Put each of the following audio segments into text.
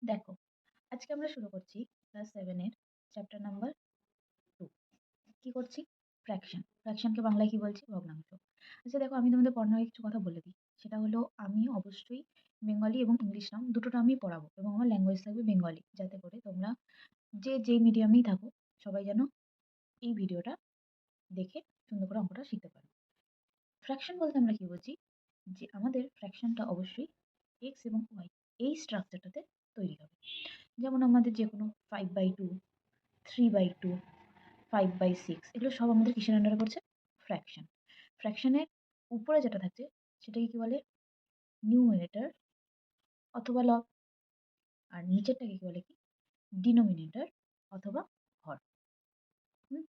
দেখো, আজকে আমরা শুরু করছি ক্লাস 7 এর চ্যাপ্টার নাম্বার 2। কি করছি? ফ্র্যাকশন। ফ্র্যাকশনকে বাংলায় কি বলছি? ভগ্নাংশ। আচ্ছা দেখো, আমি তোমাদের পড়ানোর আগে কিছু কথা বলে দিই। সেটা হলো আমি অবশ্যই বেঙ্গলি এবং ইংলিশ নাম দুটো নামই পড়াবো এবং আমার ল্যাঙ্গুয়েজ থাকবে বেঙ্গলি, যাতে করে তোমরা যেই মিডিয়ামেই থাকো সবাই যেন এই ভিডিওটা দেখে সুন্দর করে অঙ্কটা শিখতে পারো। ফ্র্যাকশন বলতে আমরা কি বুঝি? যে আমাদের ফ্র্যাকশনটা অবশ্যই এক্স এবং ওয়াই এই স্ট্রাকচারটাতে তৈরি হবে। যেমন আমাদের যে কোনো 5/2, 3/2, 5/6 এগুলো সব আমাদের কিসের আন্ডারে পড়ছে? ফ্র্যাকশন। ফ্র্যাকশনের উপরে যেটা থাকছে সেটাকে কি বলে? নিউমারেটর অথবা লব। আর নিচেরটাকে কি বলে? কি ডিনোমিনেটর অথবা হর। হুম?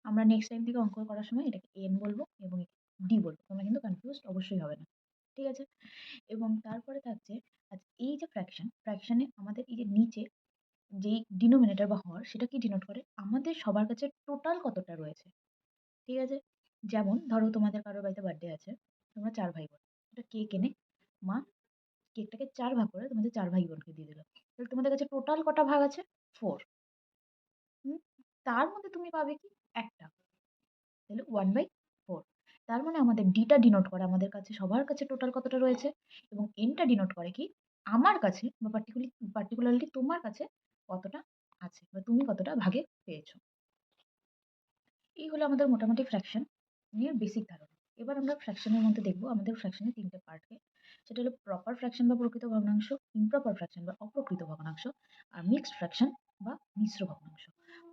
আমরা নেক্সট টাইম থেকে অঙ্ক করার সময় এটাকে এন বলবো এবং ডি বলবো, তোমরা কিন্তু কনফিউজড অবশ্যই হবে না। ঠিক আছে? এবং তারপরে থাকছে এই যে ফ্র্যাকশনে আমাদের এই যে নিচে যেই ডিনোমিনেটর বা হর সেটা কি ডিনোট করে? আমাদের সবার কাছে টোটাল কতটা রয়েছে। ঠিক আছে? যেমন ধরো তোমাদের কারোর বাড়িতে বার্থডে আছে, তোমরা 4 ভাই বোন। একটা কেক এনে মা কেকটাকে 4 ভাগ করে তোমাদের 4 ভাই বোনকে দিয়ে দিল। তাহলে তোমাদের কাছে টোটাল কটা ভাগ আছে? 4। হুম? তার মধ্যে তুমি পাবে কি? একটা। তাহলে 1/4। তার মানে আমাদের ডিটা ডিনোট করে আমাদের কাছে সবার কাছে টোটাল কতটা রয়েছে, এবং এনটা ডিনোট করে কি আমার কাছে বা পার্টিকুলারলি তোমার কাছে কতটা আছে বা তুমি কতটা ভাগে পেয়েছো। এই হলো আমাদের মোটামুটি ফ্র্যাকশন নিয়ে বেসিক ধারণা। এবার আমরা ফ্র্যাকশনের মধ্যে দেখবো আমাদের ফ্র্যাকশনের 3টে পার্টকে। সেটা হলো প্রপার ফ্র্যাকশন বা প্রকৃত ভগ্নাংশ, ইমপ্রপার ফ্র্যাকশন বা অপ্রকৃত ভগ্নাংশ, আর মিক্সড ফ্র্যাকশন বা মিশ্র ভগ্নাংশ।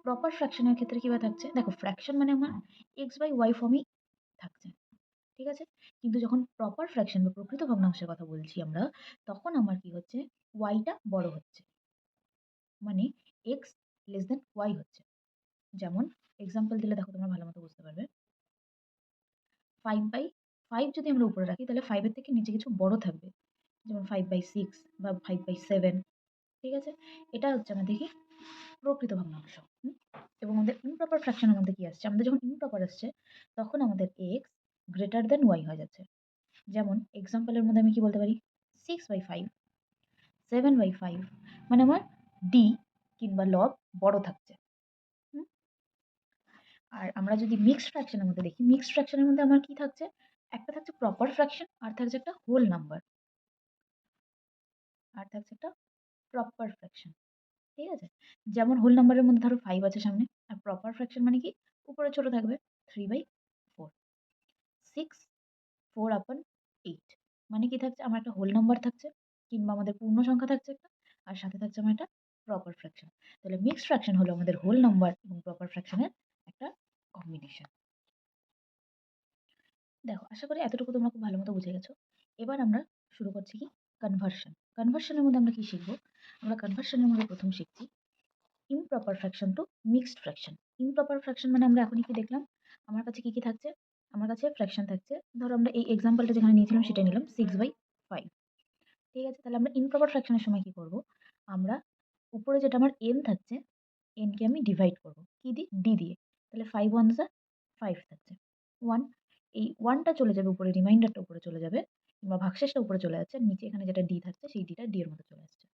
প্রপার ফ্র্যাকশনের ক্ষেত্রে কিভাবে থাকছে? দেখো, ফ্র্যাকশন মানে আমার x/y ফর্মেই থাকছে। ঠিক আছে? কিন্তু যখন প্রপার ফ্র্যাকশন বা প্রকৃত ভগ্নাংশের কথা বলছি আমরা, তখন আমার কি হচ্ছে? ওয়াইটা বড় হচ্ছে। মানে x লেস দেন ওয়াই হচ্ছে। যেমন এক্সাম্পল দিলে দেখো তোমরা ভালো মতো বুঝতে পারবে। 5/5 যদি আমরা উপরে রাখি তাহলে 5 এর থেকে নিচে কিছু বড় থাকবে। যেমন 5/6 বা 5/7। ঠিক আছে? এটা হচ্ছে আমাদের কি প্রকৃত ভগ্নাংশ। এবং আমাদের ইমপ্রপার ফ্র্যাকশনের মধ্যে কি আসছে? আমাদের যখন ইমপ্রপার আসছে তখন আমাদের x গ্রেটার দেন y হয়ে যাচ্ছে। যেমন এক্সাম্পলের মধ্যে আমি কি বলতে পারি? 6/5, 7/5, মানে আমার ডি কিংবা লব বড় থাকছে। হুম? আর আমরা যদি মিক্সড ফ্র্যাকশনের মধ্যে দেখি, মিক্সড ফ্র্যাকশনের মধ্যে আমার কি থাকছে? একটা থাকছে প্রপার ফ্র্যাকশন, আর থাকছে একটা হোল নাম্বার, আর থাকছে একটা প্রপার ফ্র্যাকশন। ঠিক আছে? যেমন হোল নাম্বারের মধ্যে ধরো 5 আছে সামনে, আর প্রপার ফ্র্যাকশন মানে কি উপরে ছোট থাকবে 3/4। 6 4/8 মানে কি থাকছে? আমার একটা হোল নাম্বার থাকছে কিংবা আমাদের পূর্ণ সংখ্যা থাকছে একটা, আর সাথে থাকছে আমার একটা প্রপার ফ্র্যাকশন। তাহলে মিক্সড ফ্র্যাকশন হলো আমাদের হোল নাম্বার এবং প্রপার ফ্র্যাকশনের একটা কম্বিনেশন। দেখো, আশা করি এতটুকু তোমরা খুব ভালো মতো বুঝে গেছো। এবার আমরা শুরু করছি কি কনভার্সন। কনভার্সনের মধ্যে আমরা কি শিখবো? আমরা কনভার্সনের মধ্যে প্রথম শিখছি improper fraction to mixed fraction. Improper fraction মানে আমরা এখনই কি দেখলাম? আমার কাছে কি থাকছে? আমার কাছে ফ্র্যাকশন থাকছে। ধরো আমরা এই এক্সাম্পলটা যেখানে নিয়েছিলাম সেটাই নিলাম 6/5। ঠিক আছে? তাহলে আমরা ইমপ্রপার ফ্র্যাকশনের সময় কি করব? আমরা উপরে যেটা আমার n থাকছে, n কে আমি ডিভাইড করব। কি দিয়ে? d দিয়ে। তাহলে 5 1 যা 5 থাকছে। 1, এই 1 টা চলে যাবে উপরে, রিমাইন্ডারটা উপরে চলে যাবে কিংবা ভাগশেষটা উপরে চলে যাচ্ছে। নিচে এখানে যেটা d থাকছে সেই d টা d এর মধ্যে চলে আসছে।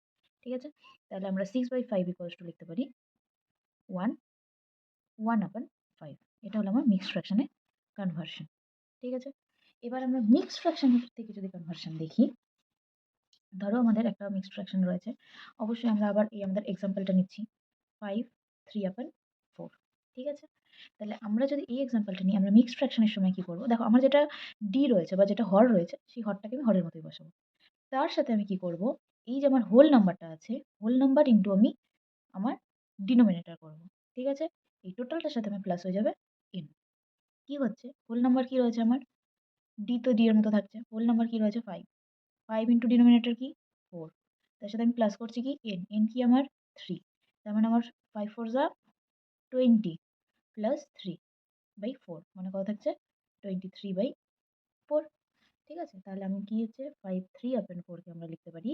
ঠিক আছে? তাহলে আমরা 6/5 ইকুয়ালস টু লিখতে পারি 1 1/5। এটা হলো আমার মিক্সড ফ্র্যাকশনের কনভার্সন। ঠিক আছে? এবার আমরা মিক্সড ফ্র্যাকশন থেকে যদি কনভার্সন দেখি, ধরো আমাদের একটা মিক্সড ফ্র্যাকশন রয়েছে। অবশ্যই আমরা আবার এই আমাদের এক্সাম্পলটা নিচ্ছি 5 3/4। ঠিক আছে? তাহলে আমরা যদি এই এক্সাম্পলটা নিই, আমরা মিক্সড ফ্র্যাকশনের সময় কি করব? দেখো, আমার যেটা ডি রয়েছে বা যেটা হর রয়েছে সেই হরটাকে আমি হরের মতোই বসাবো। তার সাথে আমি কি করব? এই যে আমার হোল নাম্বারটা আছে, হোল নাম্বার ইনটু আমি আমার ডিনোমিনেটর করব। ঠিক আছে? এই টোটালটার সাথে আমার প্লাস হয়ে যাবে n। কি হচ্ছে? হোল নাম্বার কি রয়েছে আমার? ডি তো ডি এর মতো থাকছে। হোল নাম্বার কি রয়েছে? 5। 5 ইনটু ডিনোমিনেটর কি? 4। তার সাথে আমি প্লাস করছি কি n। n কি আমার? 3। তার মানে আমার 5 4 যা 20 প্লাস 3/4 মানে কত থাকছে? 23/4। ঠিক আছে? তাহলে আমি কি হচ্ছে 5 3/4 কে আমরা লিখতে পারি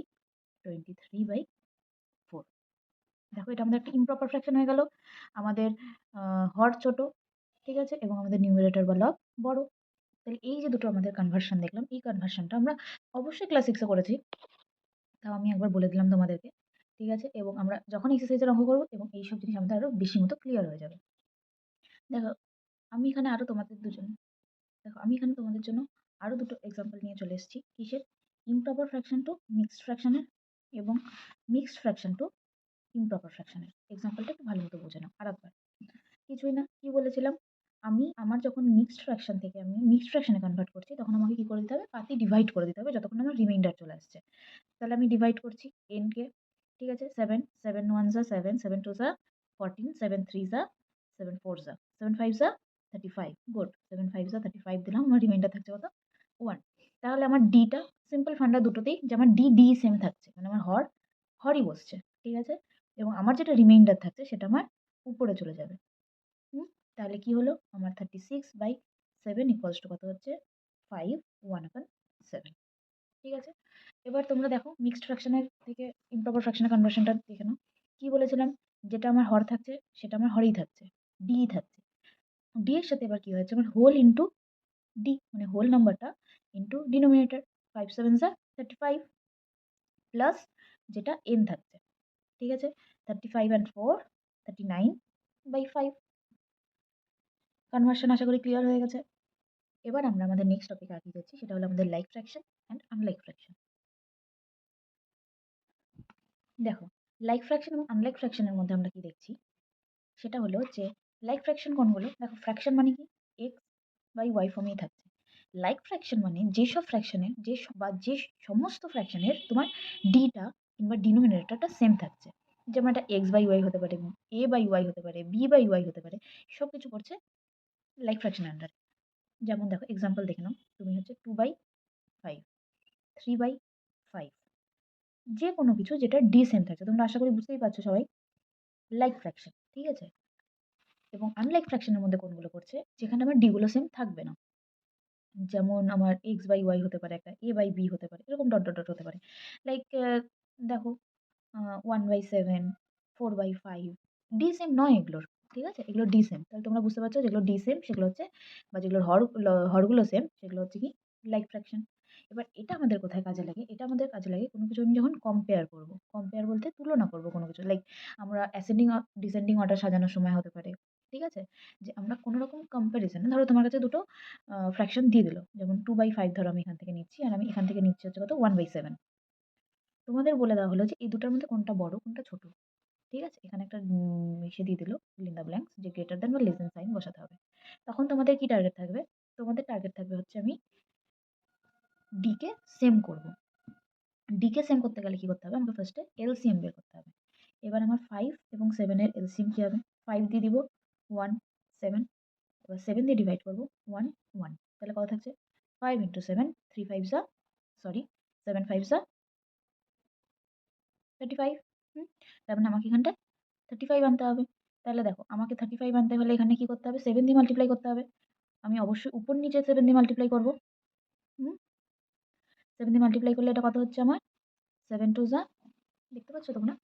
23/4। দেখো, এটা আমাদের একটা ইমপ্রপার ফ্র্যাকশন হয়ে গেল। আমাদের হর ছোট, ঠিক আছে? এবং আমাদের নিউমারেটর বা লব বড়। তাহলে এই যে দুটো আমাদের কনভার্সন দেখলাম, এই কনভার্সনটা আমরা অবশ্যই ক্লাস 6 এ করেছি। তাও আমি একবার বলে দিলাম তোমাদেরকে। ঠিক আছে? এবং আমরা যখন এক্সারসাইজের অঙ্ক করব এবং এইসব জিনিস আমাদের আরো বেশি মতো ক্লিয়ার হয়ে যাবে। দেখো আমি এখানে আরো তোমাদের দুজন দেখো আমি এখানে তোমাদের জন্য আরো দুটো এক্সাম্পল নিয়ে চলে এসেছি। কিসের? ইমপ্রপার ফ্র্যাকশন টু মিক্সড ফ্র্যাকশনের এবং মিক্সড ফ্র্যাকশন টু ইমপ্রপার ফ্র্যাকশনের। এক্সাম্পলটা একটু ভালো মতো বুঝে নাও আরেকবার। কিছুই না, কি বলেছিলাম? আমি আমার যখন মিক্সড ফ্র্যাকশন থেকে আমি মিক্সড ফ্র্যাকশনে কনভার্ট করছি, তখন আমাকে কি করে দিতে হবে? পাতি ডিভাইড করে দিতে হবে যতক্ষণ আমার রিমাইন্ডার চলে আসছে। তাহলে আমি ডিভাইড করছি n কে। ঠিক আছে? 7, 7 1 যা 7, 7 2 যা 14, 7 3 যা 7 4 যা 7 5 যা 35। গুড। 7 5 যা 35 দিলাম। আমার রিমাইন্ডার থাকছে কত? 1। তাহলে আমার ডিটা সিম্পল ফান্ডা দুটোতেই যে আমার ডি সেম থাকছে। মানে আমার হরই বসছে। ঠিক আছে? এবং আমার যেটা রিমাইন্ডার থাকছে সেটা আমার উপরে চলে যাবে। হুম? তাহলে কি হলো? আমার 36/7 ইকুয়ালস টু কত হচ্ছে? 5 1/7। ঠিক আছে? এবার তোমরা দেখো মিক্সড ফ্র্যাকশনের থেকে ইমপ্রপার ফ্র্যাকশনের কনভার্সনটা দেখে নাও। কি বলেছিলাম? যেটা আমার হর থাকছে সেটা আমার হরেই থাকছে। ডি থাকছে। ডি এর সাথে এবার কি হয়েছে? আমার হোল ইনটু ডি, মানে হোল নাম্বারটা ইনটু ডিনোমিনেটর। 5 7 যা 35 প্লাস যেটা এন থাকছে। ঠিক আছে? 35 and 4 39/5। কনভার্সন আশা করি ক্লিয়ার হয়ে গেছে। এবার আমরা আমাদের নেক্সট টপিকে আগিয়ে যাচ্ছি, সেটা হলো আমাদের like fraction and unlike fraction. দেখো লাইক ফ্র্যাকশন এবং আনলাইক ফ্র্যাকশনের মধ্যে আমরা কি দেখছি? সেটা হলো যে লাইক ফ্র্যাকশন কোনগুলো? দেখো ফ্র্যাকশন মানে কি? এক্স বাই ওয়াই ফর্মেই থাকছে। লাইক ফ্র্যাকশন মানে যেসব ফ্র্যাকশনের যে সমস্ত ফ্র্যাকশনের তোমার ডিটা কিংবা ডিনোমিনেটরটা সেম থাকছে। যেমন এটা এক্স বাই ওয়াই হতে পারে, এ বাই ওয়াই হতে পারে, বি বাই ওয়াই হতে পারে, সব কিছু করছে লাইক ফ্র্যাকশনের আন্ডারে। যেমন দেখো এক্সাম্পল দেখে নাও, তুমি হচ্ছে 2/5, 3/5, যে কোনো কিছু যেটা ডি সেম থাকছে। তোমরা আশা করি বুঝতেই পারছো সবাই, লাইক ফ্র্যাকশন। ঠিক আছে? এবং আনলাইক ফ্র্যাকশনের মধ্যে কোনগুলো করছে? যেখানে আমার ডি গুলো সেম থাকবে না। যেমন আমার এক্স বাই ওয়াই হতে পারে, একটা এ বাই বি হতে পারে, এরকম ডট ডট ডট হতে পারে। লাইক দেখো 1/7, 4/5, ডি সেম নয় এগুলোর। ঠিক আছে? এগুলো ডি সেম। তাহলে তোমরা বুঝতে পারছো যেগুলো ডি সেম সেগুলো হচ্ছে, বা যেগুলোর হরগুলো সেম সেগুলো হচ্ছে কি? Like fraction. এবার এটা আমাদের কোথায় কাজে লাগে? এটা আমাদের কাজে লাগে কোনো কিছু আমি যখন কম্পেয়ার করব। কম্পেয়ার বলতে তুলনা করব কোনো কিছু। লাইক আমরা অ্যাসেন্ডিং ডিসেন্ডিং অর্ডার সাজানোর সময় হতে পারে। ঠিক আছে? যে আমরা কোনো রকম কম্প্যারিজন, ধরো তোমার কাছে দুটো ফ্র্যাকশন দিয়ে দিল। যেমন 2/5 ধরো আমি এখান থেকে নিচ্ছি, আর আমি এখান থেকে নিচ্ছি হচ্ছে কত? 1/7। তোমাদের বলে দেওয়া হলো যে এই দুটার মধ্যে কোনটা বড় কোনটা ছোট। ঠিক আছে? এখানে একটা ইসে দিয়ে দিল, ফিল ইন দ্য ব্ল্যাঙ্কস, যে গ্রেটার দ্যান বা লেস দ্যান সাইন বসাতে হবে। তখন তোমাদের কি টার্গেট থাকবে? তোমাদের টার্গেট থাকবে হচ্ছে আমি ডি কে সেম করব। ডি কে সেম করতে গেলে কি করতে হবে? আমাকে ফার্স্টে এলসিএম বের করতে হবে। এবার আমার 5 এবং 7 এর এলসিএম কি হবে? 5 দিয়ে দিব 1 7, এবার 7 দিয়ে ডিভাইড করব 1 1। তাহলে কত থাকছে? 5 ইন্টু 7, 3 5 যা সরি 7 5 যা 35। তার মানে আমাকে এখানটায় 35 আনতে হবে। তাহলে দেখো আমাকে 35 আনতে হলে এখানে কি করতে হবে? 7 দিয়ে মাল্টিপ্লাই করতে হবে। আমি অবশ্যই উপর নিচে 7 দিয়ে মাল্টিপ্লাই করব। হুম? 7 দিয়ে মাল্টিপ্লাই করলে এটা কত হচ্ছে আমার? 7 2 যা, দেখতে পাচ্ছ তোমরা?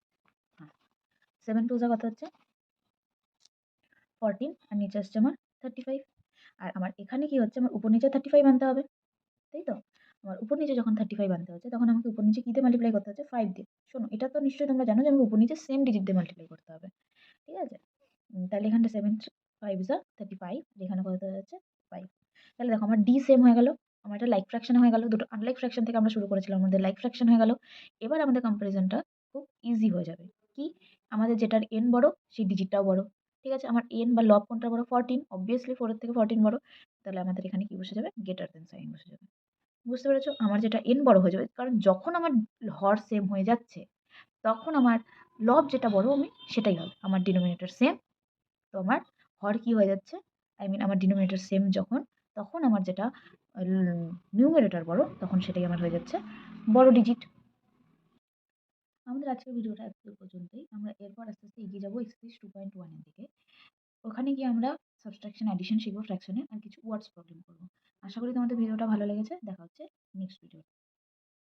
হ্যাঁ, 7 2 যা কত হচ্ছে? 14, আর নিচে আসছে আমার 35। আর আমার এখানে কি হচ্ছে? আমার উপর নিচে 35 আনতে হবে। তাই তো? আমার উপর নিচে যখন 35 আনতে হচ্ছে, তখন আমাকে উপর নিচে কি দিয়ে মাল্টিপ্লাই করতে হচ্ছে? 5 দিয়ে। শোনো, এটা তো নিশ্চয়ই তোমরা জানো যে আমাকে উপর নিচে সেম ডিজিট দিয়ে মাল্টিপ্লাই করতে হবে। ঠিক আছে? তাহলে এখানটা 7 5 যা 35, যেখানে কত হয়ে যাচ্ছে? 5। তাহলে দেখো আমার ডি সেম হয়ে গেল। আমার এটা লাইক ফ্র্যাকশন হয়ে গেল। দুটো আনলাইক ফ্র্যাকশন থেকে আমরা শুরু করেছিলাম, আমাদের লাইক ফ্র্যাকশন হয়ে গেল। এবার আমাদের কম্পারিজনটা খুব ইজি হয়ে যাবে। কি? আমাদের যেটার n বড় সেই ডিজিটটাও বড়। ঠিক আছে? আমার n বা লব কোনটা বড়? 14, অবভিয়াসলি 4 এর থেকে 14 বড়। তাহলে আমাদের এখানে কি বসে যাবে? গ্রেটার দেন সাইন বসে যাবে। বুঝতে পেরেছো? আমার যেটা n বড় হয়ে যাবে, কারণ যখন আমার হর সেম হয়ে যাচ্ছে, তখন আমার লব যেটা বড় আমি সেটাই হবে। আমার ডিনোমিনেটর সেম, তো আমার হর কি হয়ে যাচ্ছে? আই মিন আমার ডিনোমিনেটর সেম যখন, তখন আমার যেটা নিউমারেটর বড়, তখন সেটাই আমার হয়ে যাচ্ছে বড় ডিজিট। আমাদের আজকের ভিডিওটা আজকে পর্যন্তই। আমরা এরপর আস্তে আস্তে এগিয়ে যাবো এক্সারসাইজ 2.1 এর দিকে। ওখানে গিয়ে আমরা সাবট্রাকশন অ্যাডিশন শিখবো, ফ্র্যাকশনের আর কিছু ওয়ার্ডস প্রবলেম করবো। আশা করি তোমাদের ভিডিওটা ভালো লেগেছে। দেখা হচ্ছে নেক্সট ভিডিও।